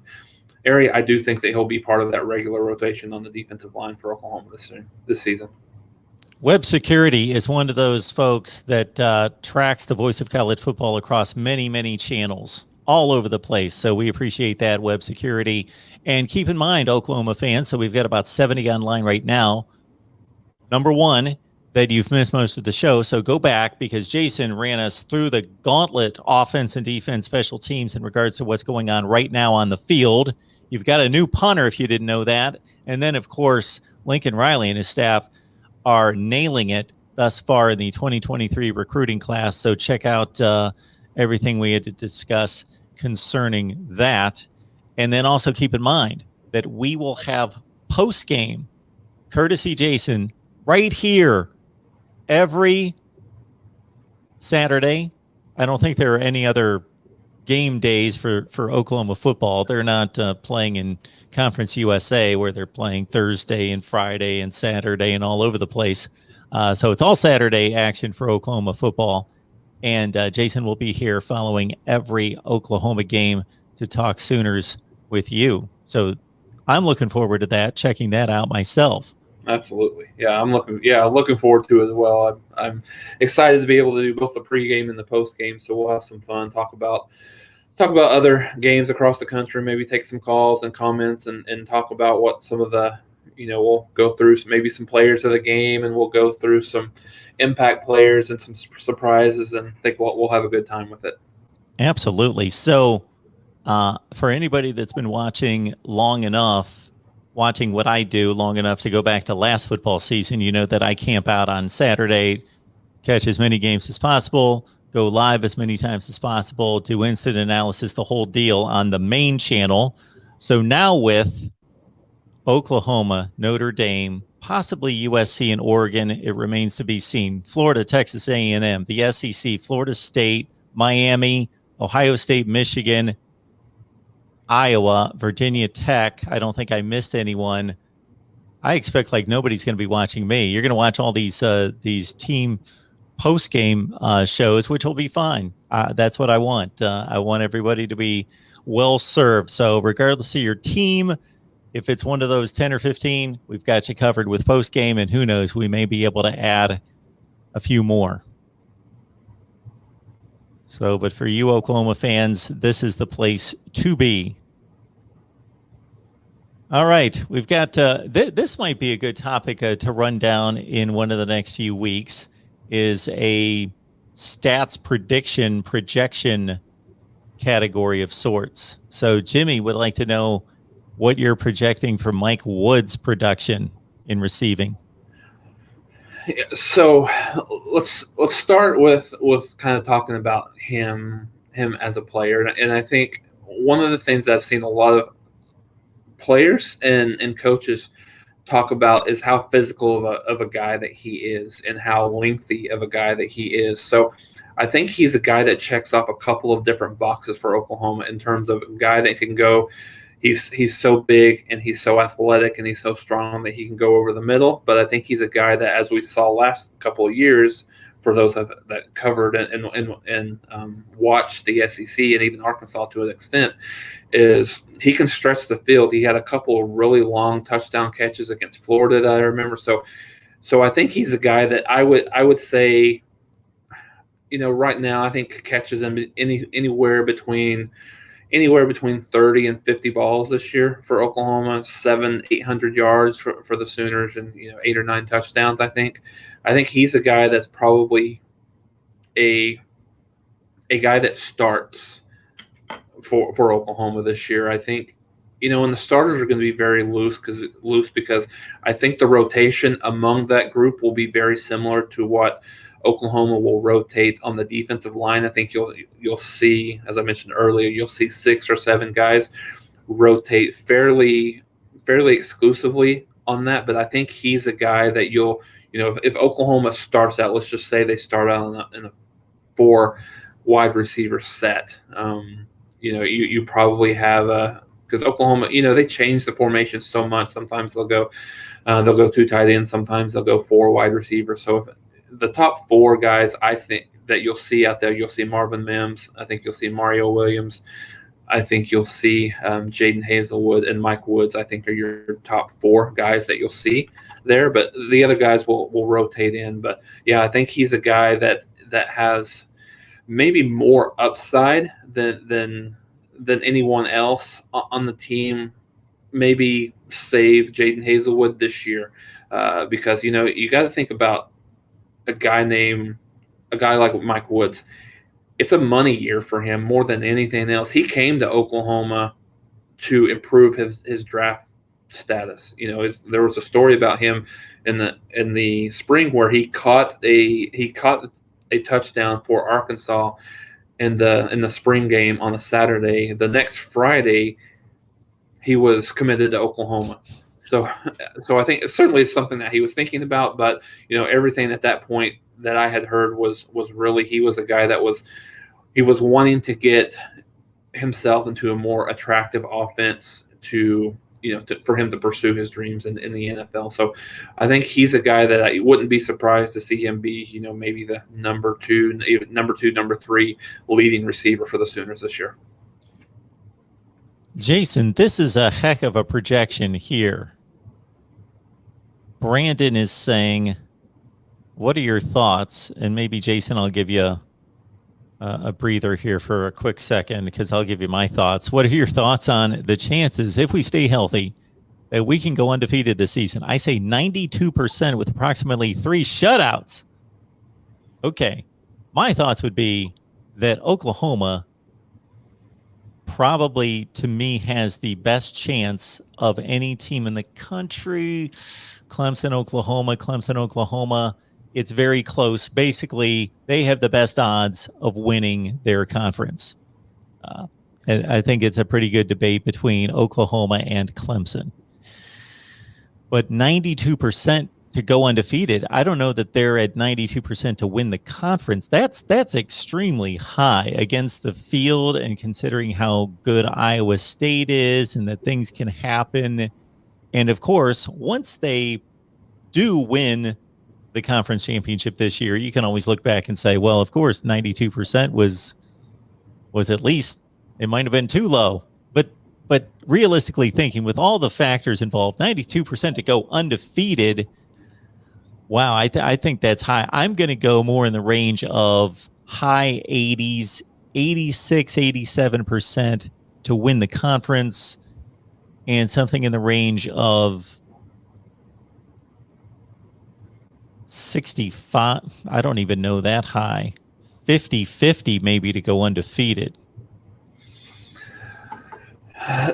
area, I do think that he'll be part of that regular rotation on the defensive line for Oklahoma this season. Web Security is one of those folks that tracks the voice of college football across many, many channels all over the place. So we appreciate that, Web Security. And keep in mind, Oklahoma fans, so we've got about 70 online right now. Number one, that you've missed most of the show. So go back, because Jason ran us through the gauntlet, offense and defense, special teams, in regards to what's going on right now on the field. You've got a new punter, if you didn't know that. And then, of course, Lincoln Riley and his staff are nailing it thus far in the 2023 recruiting class. So check out everything we had to discuss concerning that. And then also keep in mind that we will have post-game, courtesy Jason, right here every Saturday. I don't think there are any other game days for Oklahoma football. They're not playing in Conference USA, where they're playing Thursday and Friday and Saturday and all over the place. So it's all Saturday action for Oklahoma football. And Jason will be here following every Oklahoma game to talk Sooners with you. So I'm looking forward to that, checking that out myself. Absolutely. Yeah, I'm looking forward to it as well. I'm excited to be able to do both the pregame and the postgame. So we'll have some fun, talk about other games across the country, maybe take some calls and comments and talk about what some of the, we'll go through maybe some players of the game, and we'll go through some impact players and some surprises, and I think we'll have a good time with it. Absolutely. So for anybody that's been watching what I do long enough to go back to last football season, you know that I camp out on Saturday, catch as many games as possible, go live as many times as possible, do instant analysis, the whole deal on the main channel. So now with Oklahoma, Notre Dame, possibly USC and Oregon, it remains to be seen. Florida, Texas A&M, the SEC, Florida State, Miami, Ohio State, Michigan, Iowa, Virginia Tech. I don't think I missed anyone. I expect like nobody's going to be watching me. You're going to watch all these team post-game shows, which will be fine. That's what I want. I want everybody to be well served. So regardless of your team, if it's one of those 10 or 15, we've got you covered with post-game, and who knows, we may be able to add a few more. So, but for you Oklahoma fans, this is the place to be. All right, we've got this might be a good topic to run down in one of the next few weeks, is a stats projection category of sorts. So Jimmy would like to know what you're projecting for Mike Wood's production in receiving. So let's start with kind of talking about him as a player, and I think one of the things that I've seen a lot of players and coaches talk about is how physical of a guy that he is and how lengthy of a guy that he is. So I think he's a guy that checks off a couple of different boxes for Oklahoma in terms of a guy that can go. He's so big and he's so athletic and he's so strong that he can go over the middle. But I think he's a guy that, as we saw last couple of years, for those that covered and watched the SEC and even Arkansas to an extent, is he can stretch the field. He had a couple of really long touchdown catches against Florida that I remember. So I think he's a guy that I would say, right now I think catches him anywhere between 30 and 50 balls this year for Oklahoma, 800 yards for the Sooners, and 8 or 9 touchdowns. I think he's a guy that's probably a guy that starts for Oklahoma this year. I think, and the starters are going to be very loose because I think the rotation among that group will be very similar to what Oklahoma will rotate on the defensive line. I think you'll see, as I mentioned earlier, you'll see 6 or 7 guys rotate fairly exclusively on that. But I think he's a guy that if Oklahoma starts out, let's just say they start out in a 4 wide receiver set. You probably have because Oklahoma, they change the formation so much. Sometimes they'll go 2 tight ends. Sometimes they'll go 4 wide receivers. So if the top 4 guys, I think that you'll see out there, you'll see Marvin Mims. I think you'll see Mario Williams. I think you'll see Jaden Hazelwood and Mike Woods. I think are your top 4 guys that you'll see there. But the other guys will rotate in. But yeah, I think he's a guy that has maybe more upside than anyone else on the team. Maybe save Jaden Hazelwood this year because you got to think about a guy like Mike Woods. It's a money year for him more than anything else. He came to Oklahoma to improve his draft status. There was a story about him in the spring where he caught a touchdown for Arkansas in the spring game on a Saturday. The next Friday, he was committed to Oklahoma. So I think it certainly is something that he was thinking about. But everything at that point that I had heard was really he was a guy that was wanting to get himself into a more attractive offense for him to pursue his dreams in the NFL. So I think he's a guy that I wouldn't be surprised to see him be, maybe the number 2, number 3 leading receiver for the Sooners this year. Jason, this is a heck of a projection here. Brandon is saying, what are your thoughts? And maybe, Jason, I'll give you a breather here for a quick second because I'll give you my thoughts. What are your thoughts on the chances, if we stay healthy, that we can go undefeated this season? I say 92% with approximately 3 shutouts. Okay. My thoughts would be that Oklahoma probably, to me, has the best chance of any team in the country. Clemson, Oklahoma. It's very close. Basically, they have the best odds of winning their conference. I think it's a pretty good debate between Oklahoma and Clemson. But 92% to go undefeated, I don't know that they're at 92% to win the conference. That's extremely high against the field, and considering how good Iowa State is and that things can happen. And of course, once they do win the conference championship this year, you can always look back and say, well, of course, 92% was at least, it might have been too low. But realistically thinking, with all the factors involved, 92% to go undefeated, wow, I think that's high. I'm going to go more in the range of high 80s, 86, 87% to win the conference, and something in the range of 65. I don't even know that high. 50-50 maybe to go undefeated.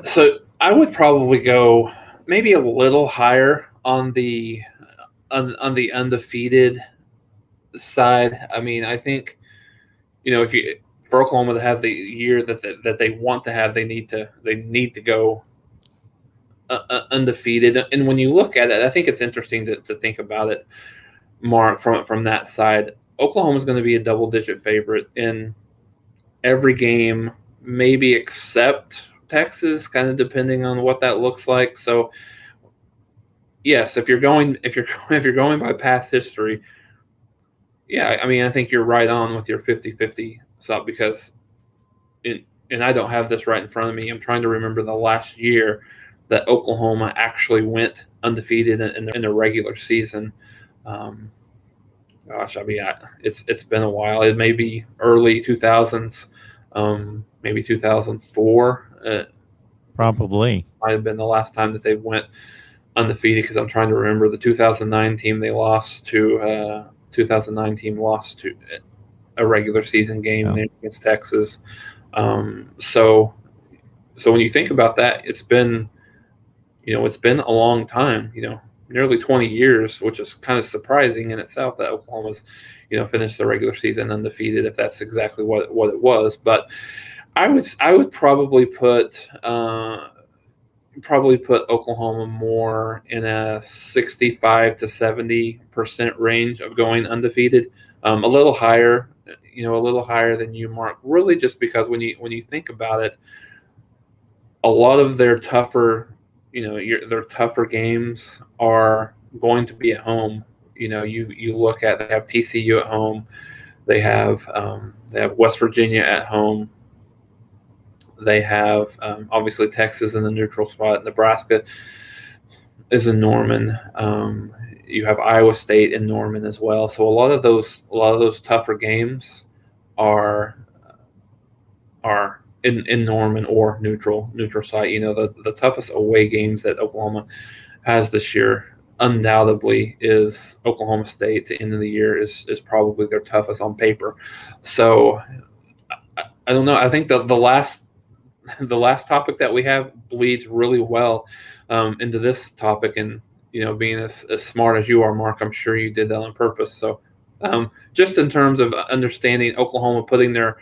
So I would probably go maybe a little higher on the on the undefeated side, I mean, I think, if you for Oklahoma to have the year that they want to have, they need to go undefeated. And when you look at it, I think it's interesting to think about it, Mark, from that side. Oklahoma's going to be a double-digit favorite in every game, maybe except Texas, kind of depending on what that looks like. So, yes, if you're going by past history, yeah, I mean, I think you're right on with your 50-50 stuff because, and I don't have this right in front of me. I'm trying to remember the last year that Oklahoma actually went undefeated in the regular season. Gosh, I mean, it's been a while. It may be early 2000s, maybe 2004. Probably. Might have been the last time that they went undefeated because I'm trying to remember the 2009 team they lost to. 2009 team lost to a regular season game against Texas. So when you think about that, it's been a long time. Nearly 20 years, which is kind of surprising in itself that Oklahoma's, finished the regular season undefeated, if that's exactly what it was. But I would probably put Oklahoma more in a 65 to 70% range of going undefeated, a little higher, than you, Mark. Really, just because when you think about it, a lot of their tougher games are going to be at home. You look at, they have TCU at home, they have West Virginia at home, they have obviously Texas in the neutral spot, Nebraska is in Norman, you have Iowa State in Norman as well. So a lot of those tougher games are in Norman or neutral site. The toughest away games that Oklahoma has this year undoubtedly is Oklahoma State. To end of the year is probably their toughest on paper. So I don't know. I think the last topic that we have bleeds really well into this topic, and being as smart as you are, Mark, I'm sure you did that on purpose. So just in terms of understanding Oklahoma putting their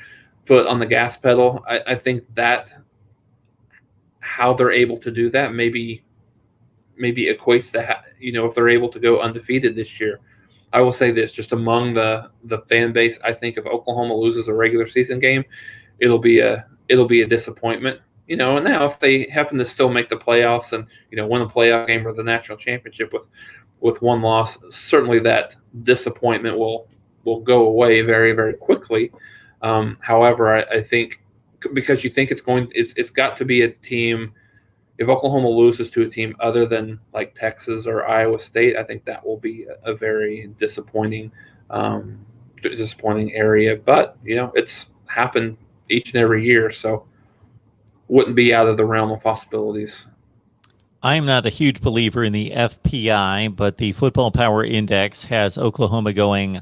foot on the gas pedal, I think that how they're able to do that maybe equates to if they're able to go undefeated this year. I will say this, just among the fan base, I think if Oklahoma loses a regular season game, it'll be a disappointment. And now if they happen to still make the playoffs and win a playoff game or the national championship with one loss, certainly that disappointment will go away very, very quickly. However, I think because you think it's got to be a team. If Oklahoma loses to a team other than like Texas or Iowa State, I think that will be a very disappointing area. But it's happened each and every year, so wouldn't be out of the realm of possibilities. I'm not a huge believer in the FPI, but the Football Power Index has Oklahoma going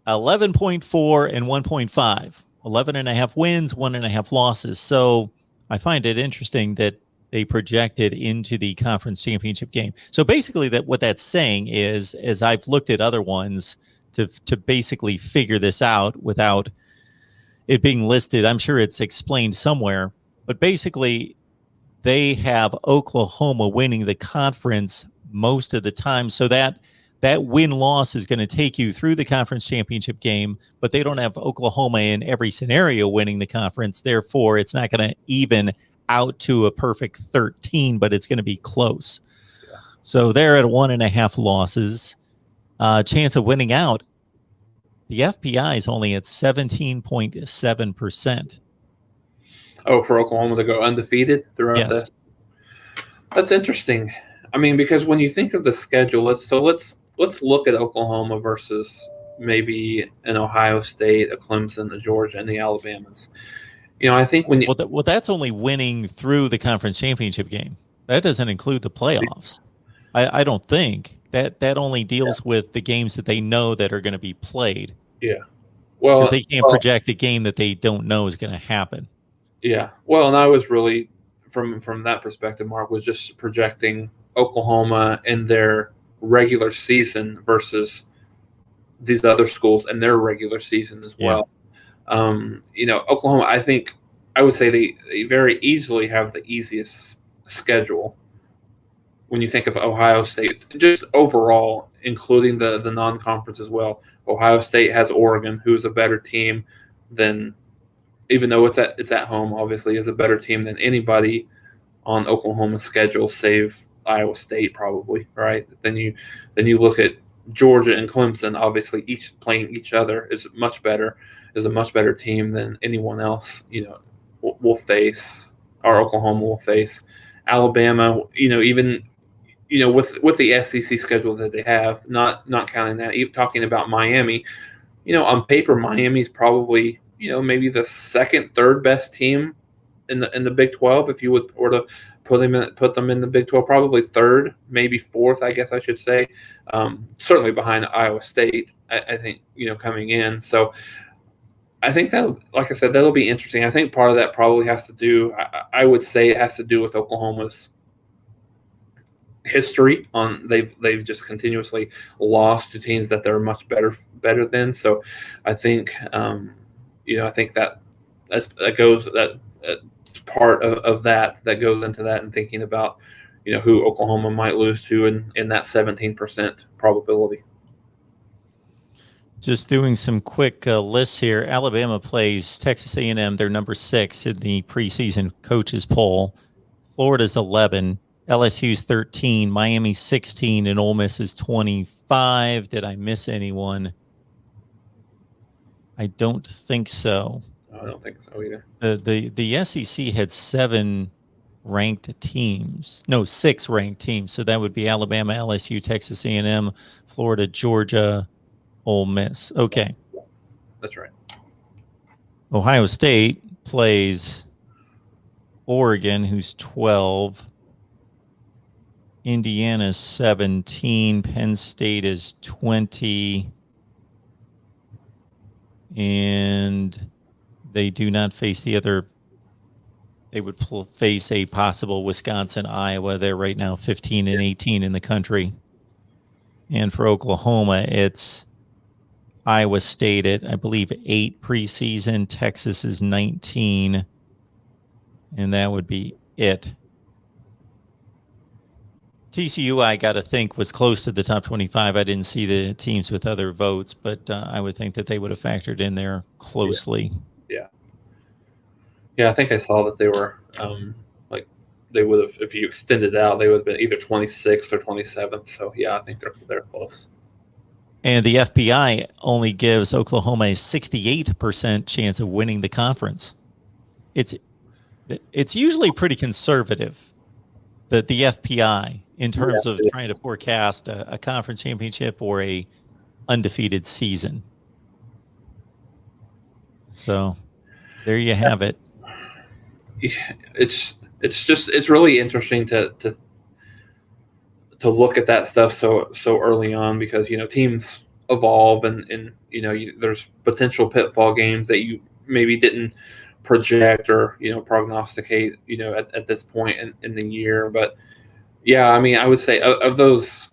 11.4 and 1.5, 11.5 wins, 1.5 losses. So I find it interesting that they projected into the conference championship game. So basically what that's saying is, as I've looked at other ones to basically figure this out without it being listed, I'm sure it's explained somewhere, but basically they have Oklahoma winning the conference most of the time. So that win-loss is going to take you through the conference championship game, but they don't have Oklahoma in every scenario winning the conference. Therefore, it's not going to even out to a perfect 13, but it's going to be close. Yeah. So they're at 1.5 losses. Chance of winning out, the FPI is only at 17.7%. Oh, for Oklahoma to go undefeated throughout That's interesting. I mean, because when you think of the schedule, let's look at Oklahoma versus maybe an Ohio State, a Clemson, a Georgia, and the Alabamas. I think when you that's only winning through the conference championship game. That doesn't include the playoffs. I don't think that only deals with the games that they know that are going to be played. Yeah. Well, because they can't project a game that they don't know is going to happen. Yeah. Well, and I was really from that perspective, Mark, was just projecting Oklahoma and their regular season versus these other schools and their regular season as well. Oklahoma, I think I would say they very easily have the easiest schedule when you think of Ohio State, just overall, including the non-conference as well. Ohio State has Oregon, who's a better team than, even though it's at home, obviously, is a better team than anybody on Oklahoma's schedule, save Iowa State, probably, right? Then you look at Georgia and Clemson, obviously, each playing each other is a much better team than anyone else, will face, or Oklahoma will face. Alabama, even with the SEC schedule that they have, not counting that, even talking about Miami, on paper, Miami's probably, maybe the second, third best team in the Big 12. If you were to put them in the Big 12, probably third, maybe fourth, I guess I should say. Certainly behind Iowa State, I think, coming in. So I think that, like I said, that'll be interesting. I think part of that probably has to do, I would say it has to do with Oklahoma's history on they've just continuously lost to teams that they're much better than. So I think I think that's part of that goes into that, and thinking about who Oklahoma might lose to in that 17% probability. Just doing some quick lists here. Alabama plays Texas A&M. They're number 6 in the preseason coaches poll. Florida's 11. LSU's 13. Miami's 16. And Ole Miss is 25. Did I miss anyone? I don't think so. I don't think so either. The SEC had 6 ranked teams. So that would be Alabama, LSU, Texas A&M, Florida, Georgia, Ole Miss. Okay. That's right. Ohio State plays Oregon, who's 12. Indiana's 17. Penn State is 20. And they do not face the other. They would face a possible Wisconsin, Iowa. They're right now 15 and 18 in the country. And for Oklahoma, it's Iowa State at, I believe, 8 preseason. Texas is 19. And that would be it. TCU, I got to think, was close to the top 25. I didn't see the teams with other votes, but I would think that they would have factored in there closely. Yeah, I think I saw that they were they would have, if you extended out, they would have been either 26th or 27th. So yeah, I think they're close. And the FBI only gives Oklahoma a 68% chance of winning the conference. It's usually pretty conservative, the FPI, in terms of trying to forecast a conference championship or a undefeated season. So there you have it. It's really interesting to look at that stuff so early on, because teams evolve and there's potential pitfall games that you maybe didn't project or prognosticate at this point in the year. But yeah, I mean, I would say of those,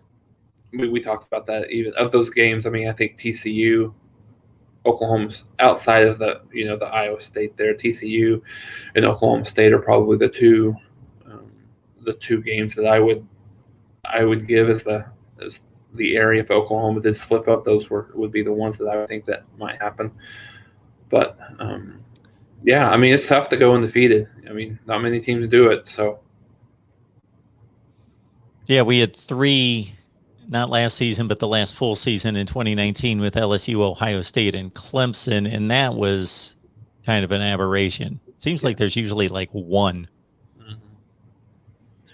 we talked about that, even of those games, I mean, I think TCU, Oklahoma's outside of the the Iowa State there, TCU and Oklahoma State are probably the two games that I would give as the area. If Oklahoma did slip up, those would be the ones that I would think that might happen. But yeah, I mean, it's tough to go undefeated. I mean, not many teams do it. So yeah, we had 3, not last season, but the last full season in 2019 with LSU, Ohio State, and Clemson, and that was kind of an aberration. It seems like there's usually like 1.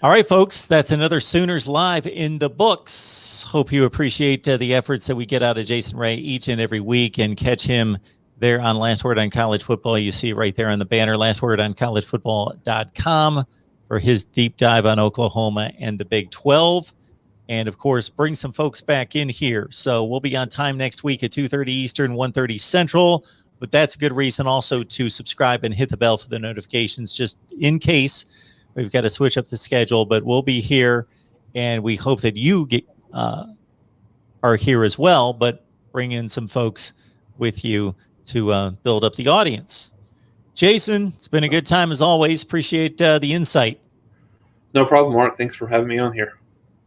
All right, folks, that's another Sooners Live in the books. Hope you appreciate the efforts that we get out of Jason Ray each and every week, and catch him there on Last Word on College Football. You see it right there on the banner, lastwordoncollegefootball.com, for his deep dive on Oklahoma and the Big 12. And, of course, bring some folks back in here. So we'll be on time next week at 2:30 Eastern, 1:30 Central. But that's a good reason also to subscribe and hit the bell for the notifications, just in case we've got to switch up the schedule. But we'll be here, and we hope that you are here as well, but bring in some folks with you to build up the audience. Jason, it's been a good time as always. Appreciate the insight. No problem, Mark. Thanks for having me on here.